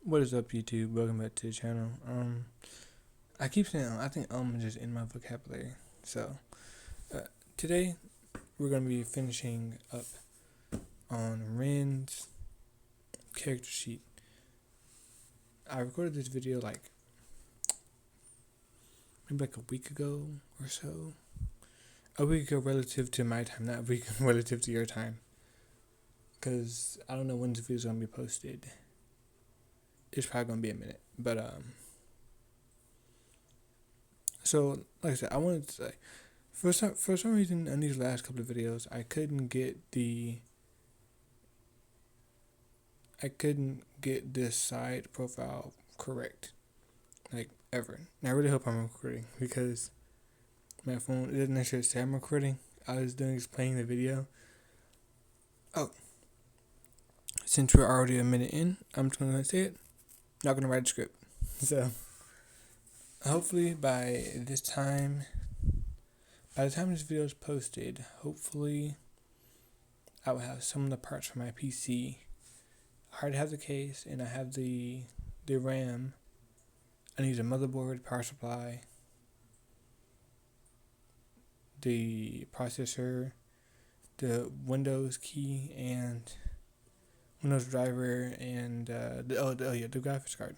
What is up, YouTube? Welcome back to the channel. I keep saying I think is just in my vocabulary. So, uh, today we're gonna be finishing up on Ren's character sheet. I recorded this video maybe a week ago or so. A week ago relative to my time, not a week relative to your time. Cause I don't know when this video is gonna be posted. It's probably gonna be a minute, but So, like I said, I wanted to say, for some reason, in these last couple of videos, I couldn't get this side profile correct, like ever. And I really hope I'm recording because my phone, it doesn't necessarily say I'm recording. I was just playing the video. Oh, since we're already a minute in, I'm just gonna say it. Not gonna write a script. So, hopefully by the time this video is posted, hopefully I will have some of the parts for my PC. I already have the case and I have the RAM. I need a motherboard, power supply, the processor, the Windows key, and Windows driver, and the graphics card.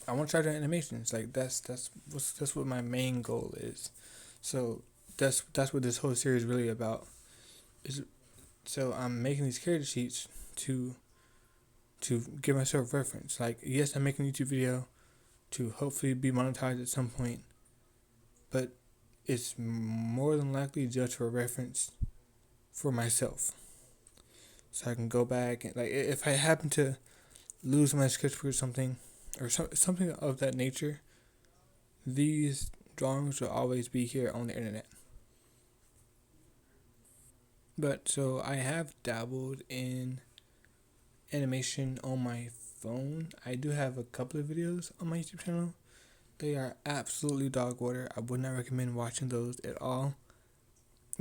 I want to try doing animations. Like that's what my main goal is. So that's what this whole series is really about. So I'm making these character sheets to give myself reference. Like, yes, I'm making a YouTube video to hopefully be monetized at some point, but it's more than likely just for reference for myself. So I can go back and, like, if I happen to lose my sketchbook or something, something of that nature, these drawings will always be here on the internet. But so I have dabbled in animation on my phone. I do have a couple of videos on my YouTube channel. They are absolutely dog water. I would not recommend watching those at all.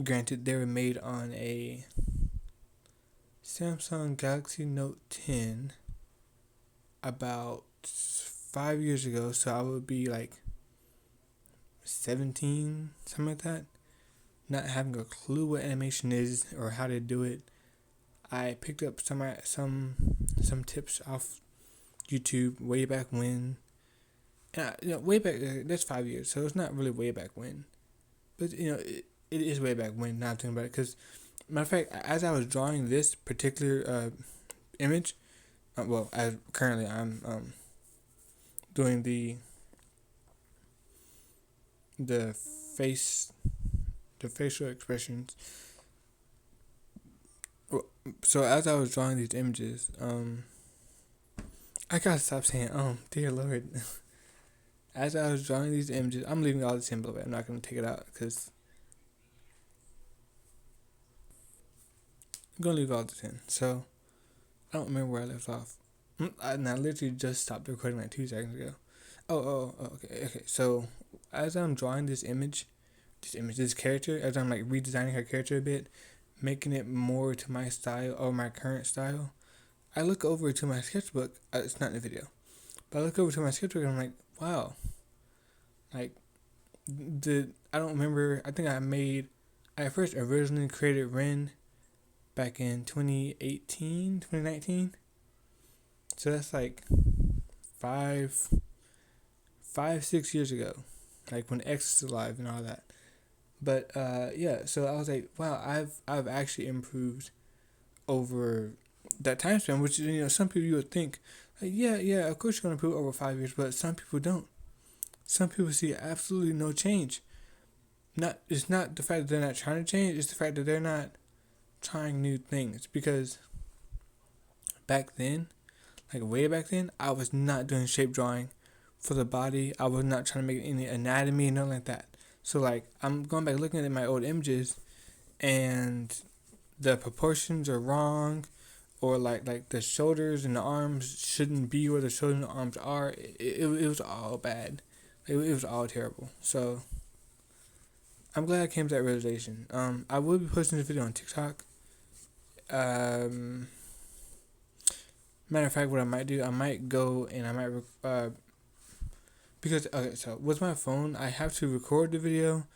Granted, they were made on a Samsung Galaxy Note 10 about 5 years ago, so I would be like 17, something like that. Not having a clue what animation is or how to do it. I picked up some tips off YouTube way back when. Way back, that's 5 years, so it's not really way back when. But, it is way back when, now I'm thinking about it. Because, matter of fact, as I was drawing this particular image, as currently I'm doing the facial expressions. So as I was drawing these images, I gotta stop saying dear Lord. As I was drawing these images, I'm leaving all this in, by the way. I'm not gonna take it out because I'm gonna leave all this in. So I don't remember where I left off. I literally just stopped recording like 2 seconds ago. Okay. So as I'm drawing this character, as I'm like redesigning her character a bit, making it more to my style or my current style, I look over to my sketchbook. It's not in the video, but I look over to my sketchbook and I'm like, wow. Like, I don't remember. I think I first originally created Ren back in 2018, 2019. So that's like 6 years ago, like when X was alive and all that. But yeah, so I was like, wow, I've actually improved over that time span, which some people you would think, like, yeah, of course you're gonna improve over 5 years, but some people don't. Some people see absolutely no change. It's not the fact that they're not trying to change; it's the fact that they're not trying new things. Because back then, like way back then, I was not doing shape drawing for the body. I was not trying to make any anatomy, nothing like that. So like, I'm going back looking at my old images, and the proportions are wrong, or like the shoulders and the arms shouldn't be where the shoulders and the arms are. It was all bad. It was all terrible. So I'm glad I came to that realization. I will be posting this video on TikTok. Matter of fact, what I might do, I might go and I might because okay, so with my phone, I have to record the video,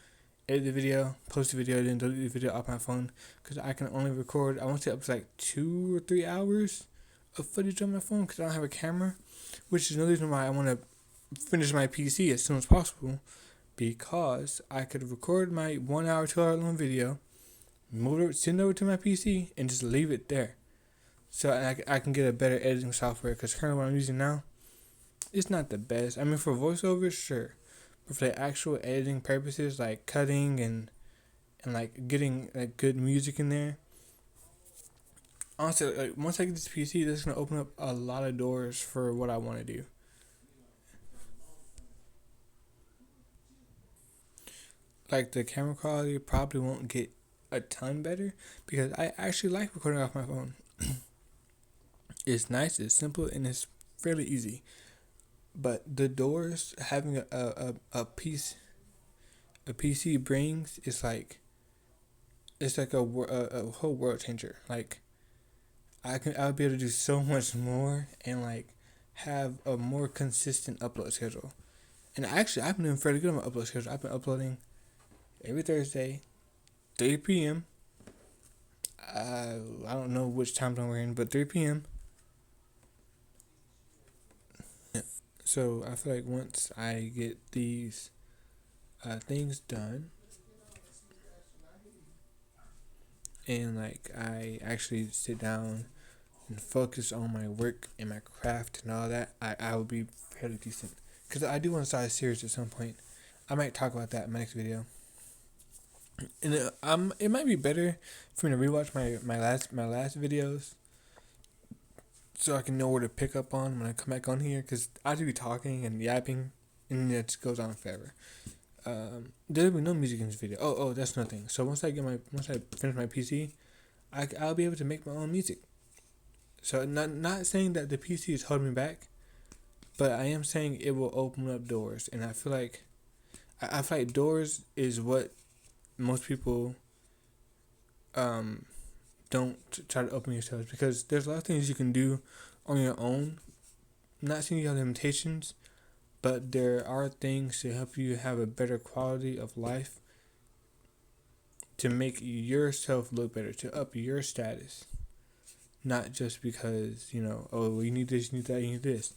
edit the video, post the video, then delete the video off my phone because I can only record. I want to say up to like 2 or 3 hours of footage on my phone because I don't have a camera, which is another reason why I want to finish my PC as soon as possible because I could record my 1 hour, 2 hour long video, send it over to my PC, and just leave it there. So I can get a better editing software because currently what I'm using now, it's not the best. I mean, for voiceovers, sure. But for the actual editing purposes, like cutting and like getting like good music in there, honestly, like once I get this PC, this is gonna open up a lot of doors for what I want to do. Like the camera quality probably won't get a ton better because I actually like recording off my phone. It's nice, it's simple, and it's fairly easy. But the doors having a PC brings is like it's like a whole world changer. Like I'll be able to do so much more and like have a more consistent upload schedule. And actually, I've been doing fairly good on my upload schedule. I've been uploading every Thursday, 3 p.m. I don't know which time zone we're in, but 3 p.m. So I feel like once I get these things done, and like I actually sit down and focus on my work and my craft and all that, I will be fairly decent. Because I do want to start a series at some point. I might talk about that in my next video. And it might be better for me to rewatch my last videos so I can know where to pick up on when I come back on here. Because I do be talking and yapping, and it just goes on forever. There'll be no music in this video. Oh, that's nothing. So once I finish my PC, I'll be able to make my own music. So not saying that the PC is holding me back, but I am saying it will open up doors, and I feel like doors is what most people don't try to open yourselves because there's a lot of things you can do on your own. I'm not saying you have limitations, but there are things to help you have a better quality of life, to make yourself look better, to up your status. Not just because, oh, you need this, you need that, you need this.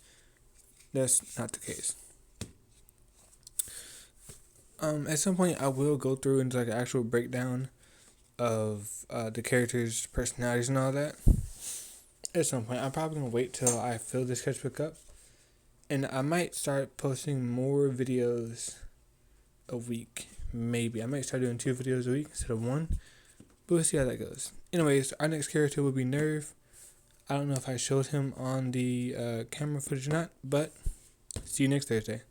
That's not the case. At some point, I will go through into like an actual breakdown of the characters' personalities and all that. At some point, I'm probably gonna wait till I fill this sketchbook up, and I might start posting more videos a week. Maybe I might start doing 2 videos a week instead of 1, but we'll see how that goes. Anyways, our next character will be Nerve. I don't know if I showed him on the camera footage or not, but see you next Thursday.